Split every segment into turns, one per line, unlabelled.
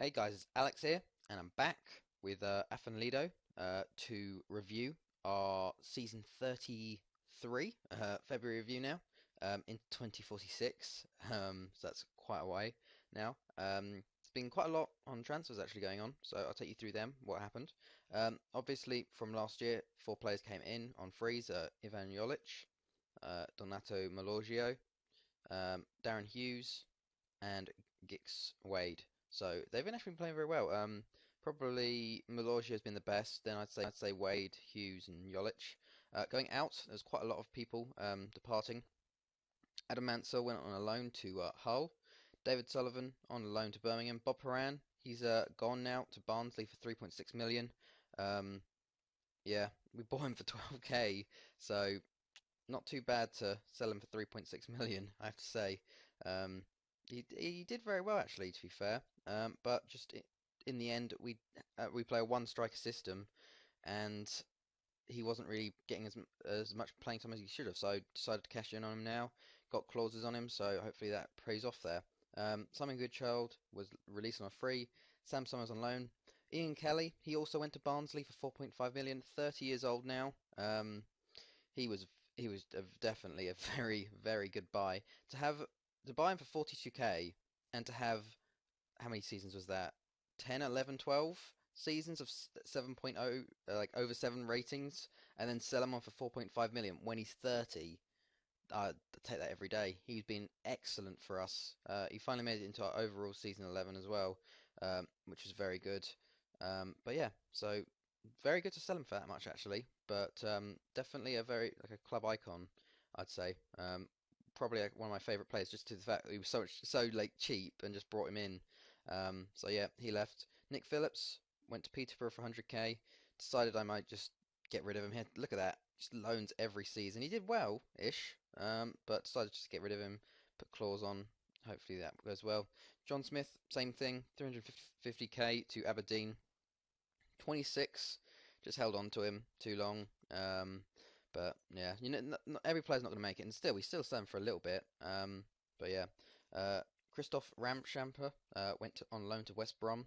Hey guys, it's Alex here, and I'm back with Afan Lido to review our season 33 February review now in 2046. So that's quite a way now. It's been quite a lot on transfers actually going on, so I'll take you through them, what happened. Obviously, from last year, four players came in on freeze: Ivan Jolic, Donato Malorgio, Darren Hughes, and Gix Wade. So they've been actually playing very well. Probably Malorgia has been the best. Then I'd say Wade, Hughes, and Jolic. Going out, there's quite a lot of people departing. Adam Mansell went on a loan to Hull. David Sullivan on a loan to Birmingham. Bob Horan, he's gone now to Barnsley for 3.6 million. Um, yeah, we bought him for 12k, so not too bad to sell him for 3.6 million, I have to say. Um, he did very well actually, to be fair. But just in the end, we play a one striker system, and he wasn't really getting as much playing time as he should have. So I decided to cash in on him now. Got clauses on him, so hopefully that pays off there. Simon Goodchild was released on a free. Sam Summers on loan. Ian Kelly, he also went to Barnsley for 4.5 million. 30 years old now. He was he was definitely a very good buy. To buy him for 42k and to have how many seasons was that? 10, 11, 12 seasons of 7.0 like over 7 ratings, and then sell him on for 4.5 million when he's 30. I'd take that every day. He's been excellent for us. He finally made it into our overall season 11 as well, which was very good. But yeah, so very good to sell him for that much actually. But definitely a very like a club icon, I'd say. Probably like one of my favourite players just to the fact that he was so like cheap and just brought him in. So yeah, he left. Nick Phillips went to Peterborough for 100k. Decided I might just get rid of him here. Look at that, just loans every season. He did well-ish, but decided just to get rid of him. Put clause on. Hopefully that goes well. John Smith, same thing. 350k to Aberdeen. 26, just held on to him too long. But yeah, not every player's not going to make it, and we still sell him for a little bit. But yeah, Christoph Ramchamper went on loan to West Brom.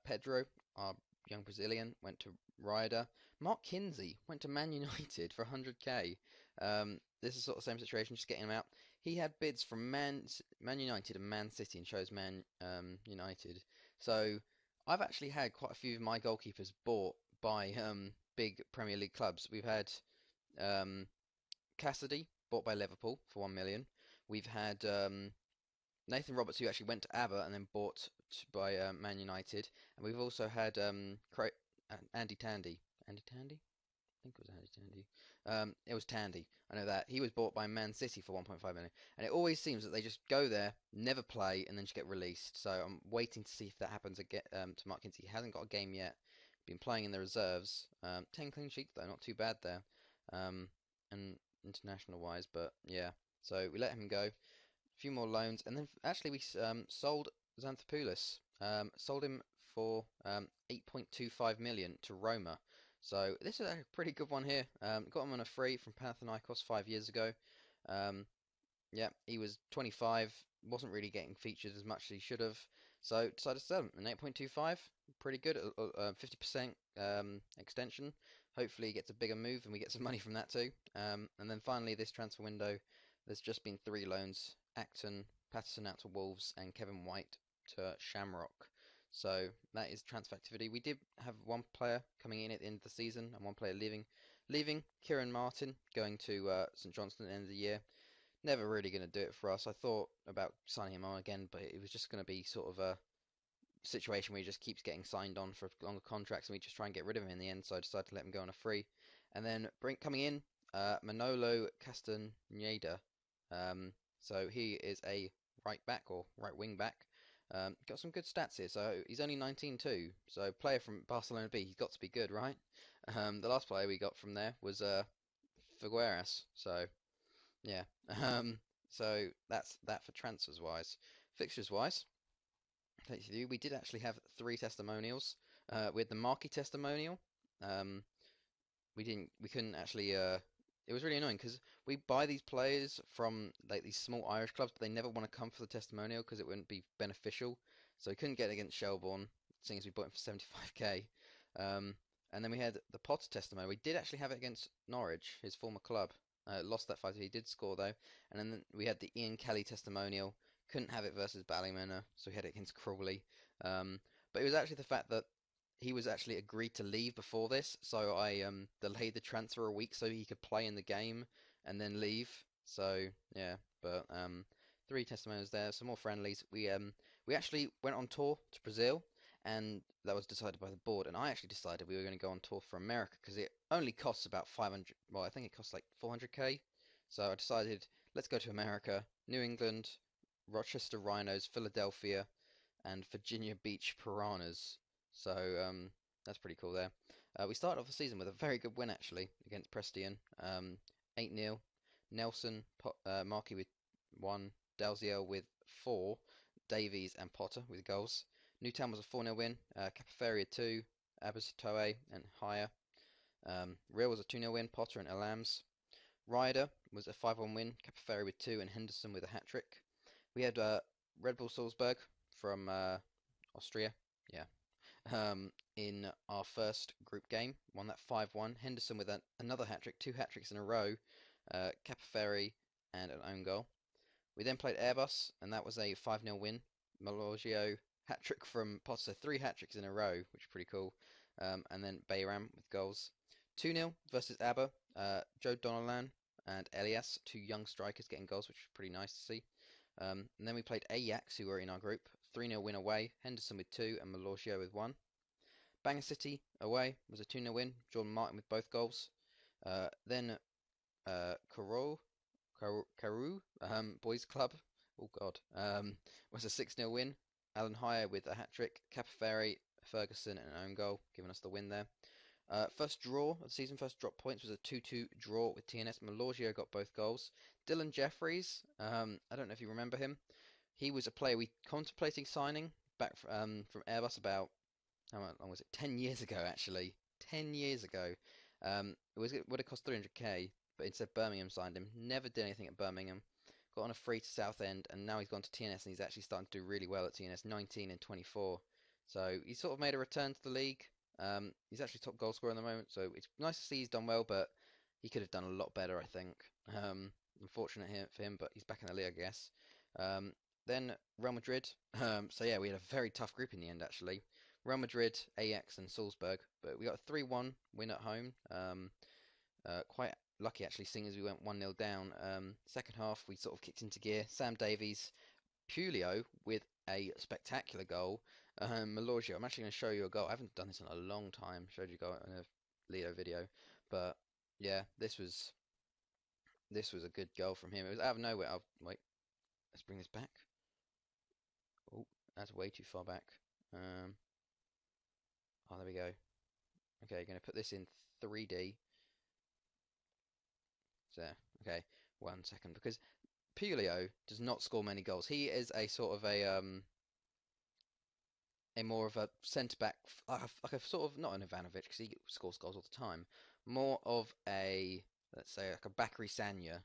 Pedro, our young Brazilian, went to Ryder. Mark Kinsey went to Man United for 100k. This is sort of the same situation, just getting him out. He had bids from Man United and Man City and chose Man United. So I've actually had quite a few of my goalkeepers bought by big Premier League clubs. We've had um, Cassidy bought by Liverpool for 1 million. We've had Nathan Roberts who actually went to ABBA and then bought by Man United, and we've also had Andy Tandy. Andy Tandy? I think it was Andy Tandy. It was Tandy. I know that he was bought by Man City for 1.5 million, and it always seems that they just go there, never play, and then just get released. So I'm waiting to see if that happens again to Mark Kinsey. He hasn't got a game yet. Been playing in the reserves. 10 clean sheets though, not too bad there. And international wise, but yeah. So we let him go. A few more loans, and then actually we sold Xanthopoulos. Sold him for 8.25 million to Roma. So this is a pretty good one here. Got him on a free from Panathinaikos 5 years ago. Um, yeah, he was 25, wasn't really getting featured as much as he should have, so decided to sell him. An 8.25, pretty good, 50% extension. Hopefully he gets a bigger move and we get some money from that too. And then finally this transfer window, there's just been three loans: Acton, Patterson out to Wolves, and Kevin White to Shamrock. So that is transfer activity. We did have one player coming in at the end of the season and one player leaving. Kieran Martin going to St Johnstone at the end of the year. Never really going to do it for us. I thought about signing him on again, but it was just going to be sort of a situation where he just keeps getting signed on for longer contracts, and we just try and get rid of him in the end. So I decided to let him go on a free. And then coming in, Manolo Castaneda. So he is a right back or right wing back. Got some good stats here. So he's only 19 too. So player from Barcelona B, he's got to be good, right? The last player we got from there was Figueras. So yeah. Um, so that's that for transfers wise. Fixtures wise, we did actually have three testimonials. We had the Marquee testimonial. Um, we couldn't actually. It was really annoying because we buy these players from like these small Irish clubs, but they never want to come for the testimonial because it wouldn't be beneficial. so we couldn't get against Shelbourne, seeing as we bought him for 75k. Um, and then we had the Potter testimony. We did actually have it against Norwich, his former club. Lost that fight. He did score though. And then we had the Ian Kelly testimonial. Couldn't have it versus Ballymena, so we had it against Crawley. But it was actually the fact that he was actually agreed to leave before this, so I delayed the transfer a week so he could play in the game and then leave. So yeah, but three testimonials there, some more friendlies. We actually went on tour to Brazil, and that was decided by the board. And I actually decided we were going to go on tour for America because it only costs about 500. Well, I think it costs like 400k. So I decided let's go to America, New England, Rochester Rhinos, Philadelphia, and Virginia Beach Piranhas. So that's pretty cool there. We started off the season with a very good win actually against Preston. 8-0. Nelson, Markey with 1, Dalziel with 4, Davies and Potter with goals. Newtown was a 4-0 win. Capaferia 2, Abasitoe and Hire. Real was a 2-0 win, Potter and Elams. Ryder was a 5-1 win, Capaferri with 2 and Henderson with a hat-trick. We had Red Bull Salzburg from Austria, yeah, in our first group game. Won that 5-1. Henderson with another hat-trick, 2 hat-tricks in a row, Capaferri and an own goal. We then played Airbus, and that was a 5-0 win. Malorgio hat-trick from Potter, 3 hat-tricks in a row, which is pretty cool. And then Bayram with goals. 2-0 versus ABBA, Joe Donolan and Elias, 2 young strikers getting goals, which is pretty nice to see. And then we played Ajax, who were in our group. 3-0 win away, Henderson with 2 and Malorgio with 1. Bangor City away was a 2-0 win, Jordan Martin with both goals. Then Caro, Carew Boys Club, oh god, was a 6-0 win. Alan Hire with a hat-trick, Capaferri, Ferguson and an own goal, giving us the win there. First draw of the season, first drop points was a 2-2 draw with TNS. Malorgio got both goals. Dylan Jeffries, I don't know if you remember him. He was a player we contemplating signing back from Airbus about, how long was it? 10 years ago, actually. 10 years ago. It would have cost 300k, but instead Birmingham signed him. Never did anything at Birmingham. Got on a free to Southend, and now he's gone to TNS, and he's actually starting to do really well at TNS, 19 and 24. So he sort of made a return to the league. He's actually top goal scorer at the moment, so it's nice to see he's done well, but he could have done a lot better, I think. Unfortunate for him, but he's back in the league, I guess. Then Real Madrid. So yeah, we had a very tough group in the end, actually. Real Madrid, Ajax, and Salzburg, but we got a 3-1 win at home. Quite lucky, actually, seeing as we went 1-0 down. Second half, we sort of kicked into gear. Sam Davies, Pulio with a spectacular goal. Malorgio, I'm actually going to show you a goal. I haven't done this in a long time. Showed you a goal in a Lido video, but yeah, this was a good goal from him. It was out of nowhere. Wait, let's bring this back. Oh, that's way too far back. Oh, there we go. Okay, going to put this in 3D. So, okay, 1 second, because Pulio does not score many goals. He is a sort of a more of a centre back, like a sort of not an Ivanovic because he scores goals all the time. More of a, let's say, like a Bakary Sanya,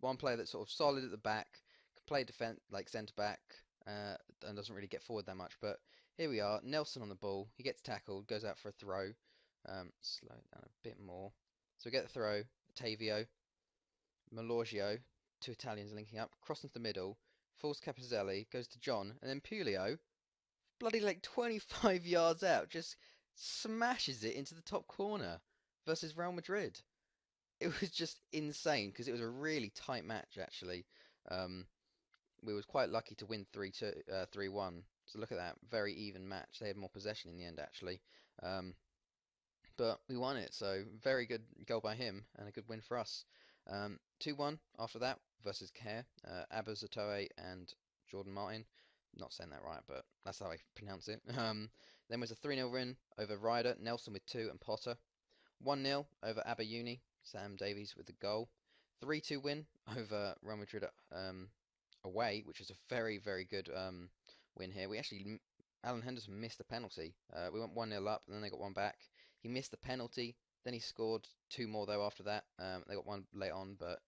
one player that's sort of solid at the back, can play defense like centre back, and doesn't really get forward that much. But here we are, Nelson on the ball. He gets tackled, goes out for a throw. Slow it down a bit more. So we get the throw. Tavio, Malorgio, 2 Italians linking up, cross into the middle, falls Capozelli, goes to John, and then Pulio, bloody like 25 yards out, just smashes it into the top corner versus Real Madrid. It was just insane because it was a really tight match actually. Um, we was quite lucky to win 3-2, 3-1. So look at that, very even match. They had more possession in the end actually. Um, but we won it, so very good goal by him and a good win for us. 2-1 after that versus Care, Abba Zatoe and Jordan Martin. Not saying that right, but that's how I pronounce it. Then was a 3-0 win over Ryder, Nelson with 2 and Potter. 1-0 over Abba Uni, Sam Davies with the goal. 3-2 win over Real Madrid away, which is a very, very good win here. We actually, Alan Henderson missed a penalty. We went 1-0 up, and then they got one back. He missed the penalty, then he scored 2 more though after that. They got one late on, but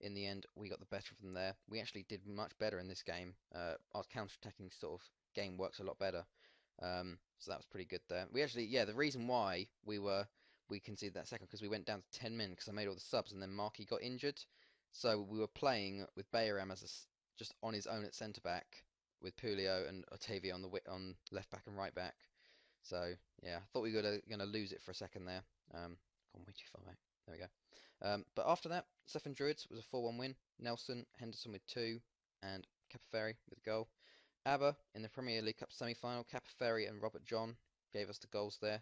in the end we got the better of them there. We actually did much better in this game. Our counter-attacking sort of game works a lot better. So that was pretty good there. We actually, yeah, the reason why we conceded that second because we went down to 10 men because I made all the subs and then Marky got injured. So we were playing with Bayram as just on his own at centre back with Pulio and Otavio on left back and right back. So yeah, I thought we were gonna lose it for a second there. Gone way too far back. There we go. But after that, Sefton Druids was a 4-1 win. Nelson, Henderson with two, and Capaferri with a goal. ABBA in the Premier League Cup semi-final. Capaferri and Robert John gave us the goals there.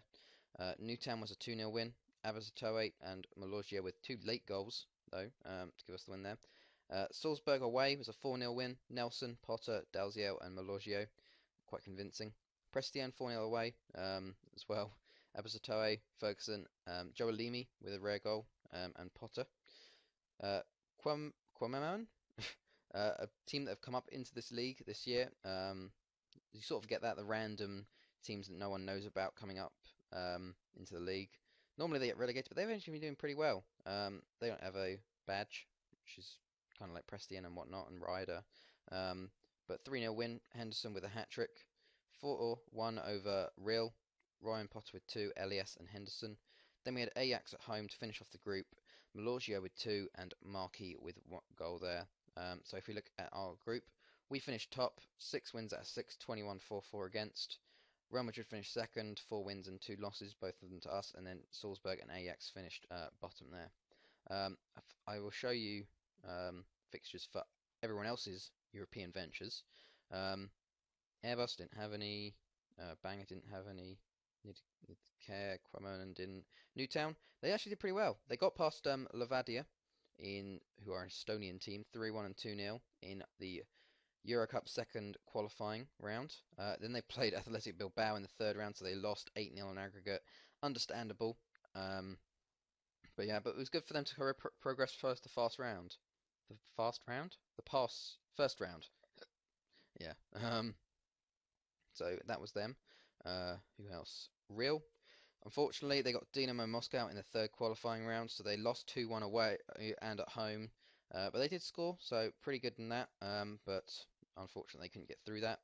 Newtown was a 2-0 win. ABBA's a Toe 8 and Malorgia with two late goals though to give us the win there. Salzburg away was a 4-0 win. Nelson, Potter, Dalziel, and Malorgio quite convincing. Preston 4-0 away as well. Abazatoe, Ferguson, Joe Alimi with a rare goal, and Potter. Quamaman, a team that have come up into this league this year. You sort of get the random teams that no one knows about coming up into the league. Normally they get relegated, but they've actually been doing pretty well. They don't have a badge, which is kind of like Preston and whatnot, and Ryder. But 3-0 win, Henderson with a hat-trick. 4-1 over Real, Ryan Potter with two, Elias and Henderson. Then we had Ajax at home to finish off the group, Malorgio with two, and Markey with one goal there. So if we look at our group, we finished top, 6 wins out of 6, 21-4-4 against. Real Madrid finished second, 4 wins and 2 losses, both of them to us, and then Salzburg and Ajax finished bottom there. I will show you fixtures for everyone else's European ventures. Airbus didn't have any. Bangor didn't have any. Need Care, Cremona didn't. Newtown, they actually did pretty well. They got past Levadia, who are an Estonian team, 3-1 and 2-0 in the Eurocup second qualifying round. Then they played Athletic Bilbao in the third round, so they lost 8-0 in aggregate. Understandable. But it was good for them to progress first the fast round. The fast round? First round. Yeah. So that was them. Who else? Real. Unfortunately, they got Dinamo Moscow in the third qualifying round, so they lost 2-1 away and at home. But they did score, so pretty good in that. But unfortunately, they couldn't get through that.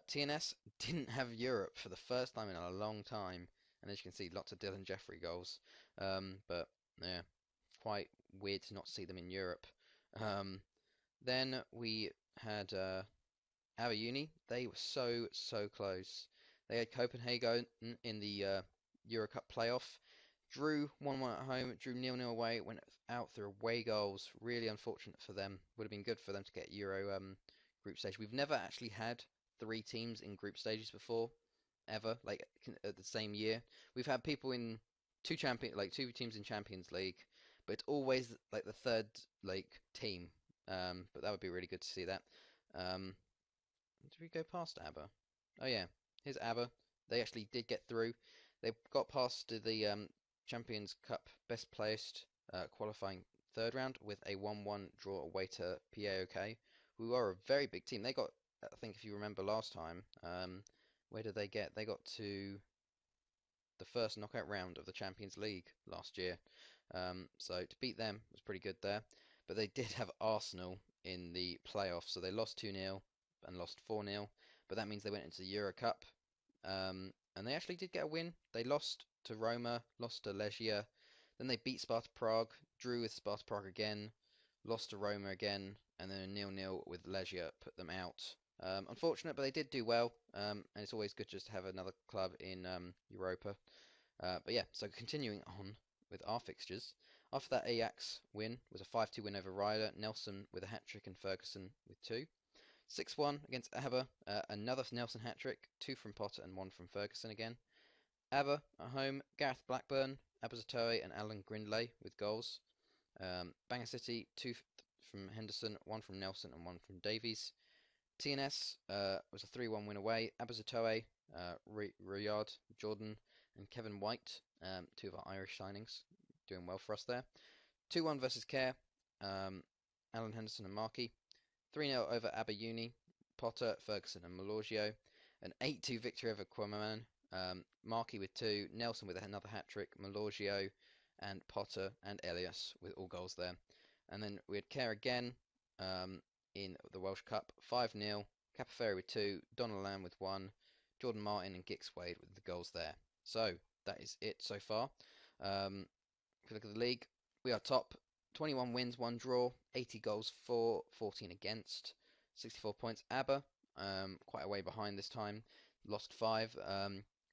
TNS didn't have Europe for the first time in a long time, and as you can see, lots of Dylan Jeffrey goals. But yeah, quite weird to not see them in Europe. Then we had our uni. They were so close. They had Copenhagen in the Eurocup playoff. Drew 1-1 at home, drew 0-0 away, went out through away goals. Really unfortunate for them. Would have been good for them to get Euro group stage. We've never actually had 3 teams in group stages before, ever, like at the same year. We've had people in 2 teams in Champions League, but it's always like the third team. But that would be really good to see that. Did we go past ABBA? Oh yeah, here's ABBA. They actually did get through. They got past the Champions Cup best placed qualifying third round with a 1-1 draw away to PAOK, who are a very big team. They got, I think if you remember last time, where did they get? They got to the first knockout round of the Champions League last year. So to beat them was pretty good there. But they did have Arsenal in the playoffs, so they lost 2-0 and lost 4-0. But that means they went into the Euro Cup. And they actually did get a win. They lost to Roma, lost to Legia. Then they beat Sparta Prague, drew with Sparta Prague again, lost to Roma again, and then a 0-0 with Legia put them out. Unfortunate, but they did do well, and it's always good just to have another club in Europa. But yeah, so continuing on with our fixtures. After that Ajax win was a 5-2 win over Ryder, Nelson with a hat-trick and Ferguson with 2. 6-1 against ABBA, another Nelson hat-trick, 2 from Potter and 1 from Ferguson again. ABBA at home, Gareth Blackburn, Abazatoe and Alan Grindlay with goals. Bangor City, 2 from Henderson, 1 from Nelson and 1 from Davies. TNS was a 3-1 win away. Abazatoe, Riyad, Jordan and Kevin White, 2 of our Irish signings, doing well for us there. 2-1 versus Care, Alan Henderson and Markey. 3-0 over ABBA Uni, Potter, Ferguson and Malorgio. An 8-2 victory over Quamaman, Markey with 2, Nelson with another hat-trick, Malorgio and Potter and Elias with all goals there. And then we had Care again in the Welsh Cup, 5-0 Capaferri with 2, Donald Lamb with 1, Jordan Martin and Gix Wade with the goals there. So that is it so far. Um, if you look at the league, we are top. 21 wins, 1 draw, 80 goals for, 14 against, 64 points. ABBA, quite a way behind this time, lost 5.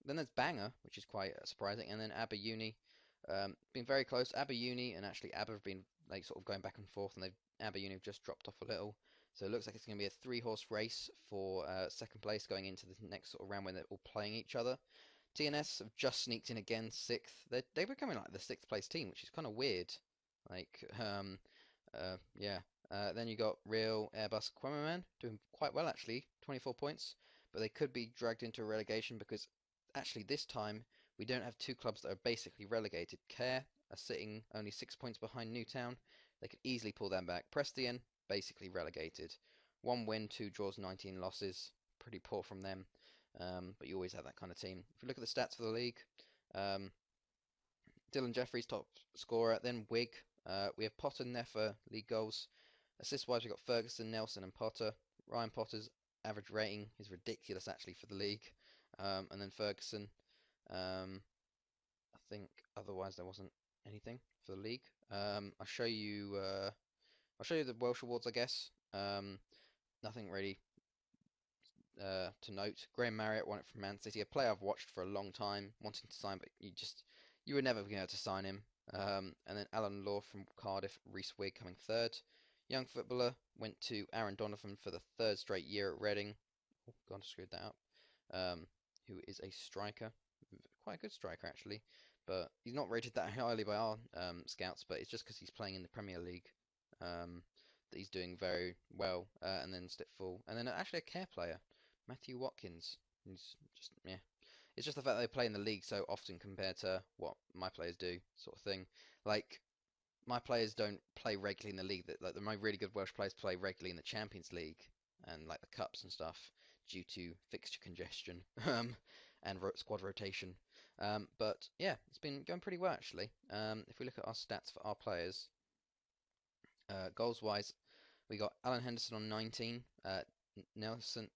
Then there's Banger, which is quite surprising, and then ABBA Uni, been very close. ABBA Uni and actually ABBA have been like sort of going back and forth, and ABBA Uni have just dropped off a little. So it looks like it's going to be a 3-horse race for second place going into the next sort of round when they're all playing each other. TNS have just sneaked in again, 6th. They're becoming like the 6th place team, which is kind of weird. Like, yeah. Then you got Real Airbus Aquaman doing quite well actually, 24 points. But they could be dragged into a relegation because actually this time we don't have 2 clubs that are basically relegated. Care are sitting only 6 points behind Newtown. They could easily pull them back. Preston basically relegated. 1 win, 2 draws, 19 losses. Pretty poor from them. But you always have that kind of team. If you look at the stats for the league, um, Dylan Jeffries top scorer, then Wig. We have Potter, Neffer, league goals. Assist-wise, we've got Ferguson, Nelson, and Potter. Ryan Potter's average rating is ridiculous actually for the league. And then Ferguson. I think otherwise there wasn't anything for the league. I'll show you. I'll show you the Welsh awards, I guess. Nothing really to note. Graham Marriott won it from Man City, a player I've watched for a long time, wanting to sign, but you were never going to be able to sign him. And then Alan Law from Cardiff, Reese Wigg coming third. Young footballer went to Aaron Donovan for the 3rd straight year at Reading. Oh, God, I screwed that up. Who is a striker, quite a good striker actually, but he's not rated that highly by our scouts. But it's just because he's playing in the Premier League. That he's doing very well, and then step full, and then actually a care player, Matthew Watkins. He's just yeah. It's just the fact that they play in the league so often compared to what my players do, sort of thing. Like my players don't play regularly in the league. Like my really good Welsh players play regularly in the Champions League and like the cups and stuff due to fixture congestion and squad rotation. But yeah, it's been going pretty well actually. If we look at our stats for our players, goals wise, we got Alan Henderson on 19. Nelson,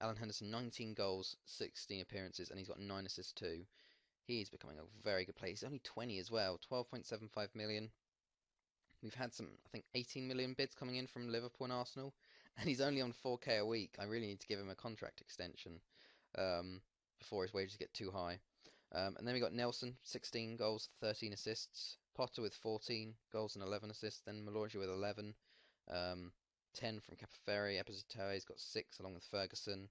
Alan Henderson, 19 goals, 16 appearances, and he's got 9 assists too. He's becoming a very good player. He's only 20 as well, 12.75 million. We've had some, I think, 18 million bids coming in from Liverpool and Arsenal, and he's only on 4K a week. I really need to give him a contract extension um, before his wages get too high. And then we got Nelson, 16 goals, 13 assists. Potter with 14 goals and 11 assists. Then Malorgia with 11. 10 from Capaferri. Epizitoe's got 6 along with Ferguson.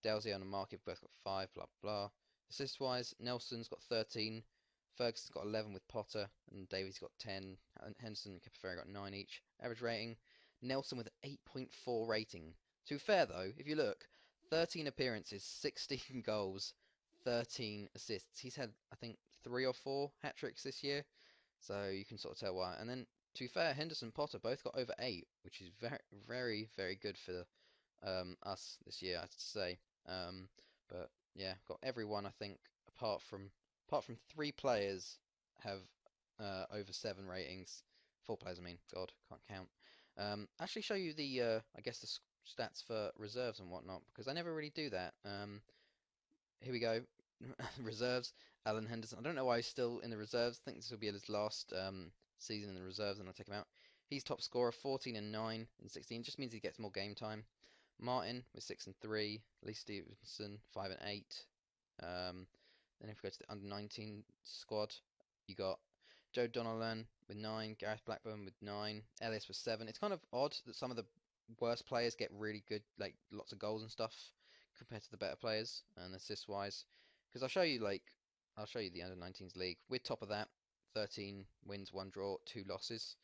Delzio and Markey both got 5, blah blah. Assist wise, Nelson's got 13. Ferguson's got 11 with Potter, and Davies got 10. Henderson and Capaferri got 9 each. Average rating, Nelson with 8.4 rating. To be fair though, if you look, 13 appearances, 16 goals, 13 assists. He's had, I think, 3 or 4 hat tricks this year, so you can sort of tell why. And then, to be fair, Henderson and Potter both got over 8, which is very, very, very good for us this year, I have to say. But yeah, got everyone I think apart from 3 players have over 7 ratings. 4 players, I mean. God, can't count. Actually, show you the I guess the stats for reserves and whatnot because I never really do that. Here we go. Reserves. Alan Henderson. I don't know why he's still in the reserves. I think this will be his last season in the reserves, and I'll take him out. He's top scorer, 14 and 9 and 16. Just means he gets more game time. Martin with 6 and 3. Lee Stevenson 5 and 8. Then if we go to the under 19 squad, you got Joe Donnellan with 9, Gareth Blackburn with 9, Ellis with 7. It's kind of odd that some of the worst players get really good, like lots of goals and stuff, compared to the better players and assist wise. Because I'll show you the under 19s league. We're top of that, 13 wins, 1 draw, 2 losses,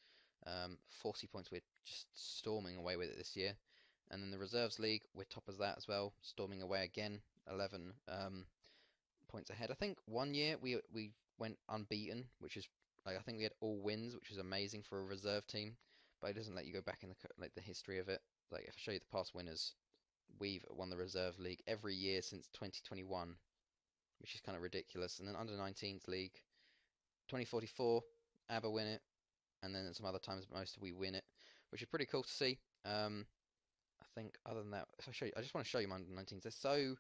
40 points. We're just storming away with it this year. And then the reserves league, we're top of that as well, storming away again, 11 points ahead. I think one year we went unbeaten, which is like I think we had all wins, which is amazing for a reserve team. But it doesn't let you go back in the history of it. Like if I show you the past winners, we've won the reserve league every year since 2021, which is kind of ridiculous. And then under 19s league, 2044, ABBA win it, and then some other times most we win it, which is pretty cool to see. I think other than that, if I show you, I just want to show you my under 19s. They're so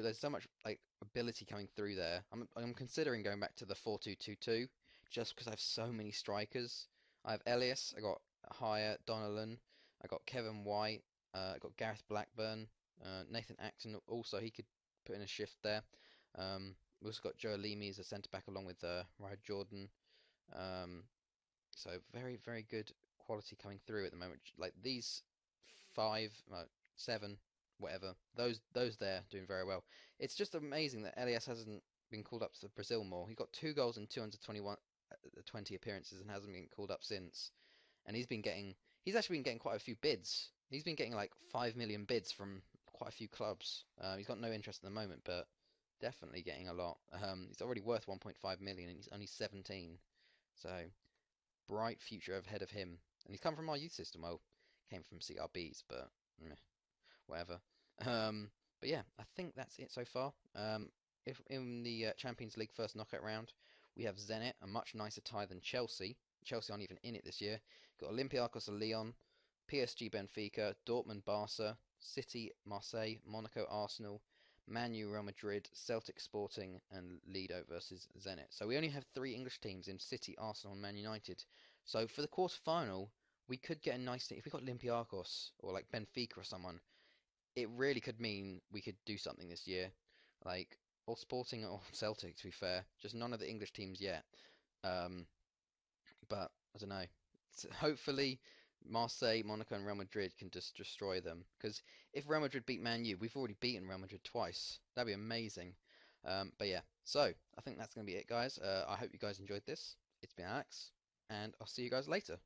there's so much like ability coming through there. I'm considering going back to the 4-2-2-2 just because I have so many strikers. I have Elias, I got Hyatt, Donnellan, I got Kevin White, I got Gareth Blackburn, Nathan Acton also he could put in a shift there. We also got Joe Alimi as a centre back along with Ryan Jordan. Um, so very good quality coming through at the moment. Like these five, seven, whatever, those there doing very well. It's just amazing that Elias hasn't been called up to Brazil more. He got 2 goals in 221 20 appearances and hasn't been called up since. And he's actually been getting quite a few bids. He's been getting like 5 million bids from quite a few clubs. He's got no interest at the moment, but definitely getting a lot. He's already worth 1.5 million and he's only 17. So bright future ahead of him. And he's come from our youth system. Well, came from CRBs, but whatever. Um, but yeah, I think that's it so far. If in the Champions League first knockout round, we have Zenit, a much nicer tie than Chelsea. Chelsea aren't even in it this year. Got Olympiacos and Lyon, PSG Benfica, Dortmund Barca, City Marseille, Monaco Arsenal, Man U Real Madrid, Celtic Sporting, and Lido versus Zenit. So we only have three English teams in City, Arsenal, and Man United. So for the quarter final, we could get a nice thing. If we got Olympiacos or like Benfica or someone, it really could mean we could do something this year. Like, or Sporting or Celtic, to be fair. Just none of the English teams yet. Um, but I don't know. Hopefully, Marseille, Monaco, and Real Madrid can just destroy them. Because if Real Madrid beat Man U, we've already beaten Real Madrid twice. That'd be amazing. But yeah, so I think that's going to be it, guys. I hope you guys enjoyed this. It's been Alex, and I'll see you guys later.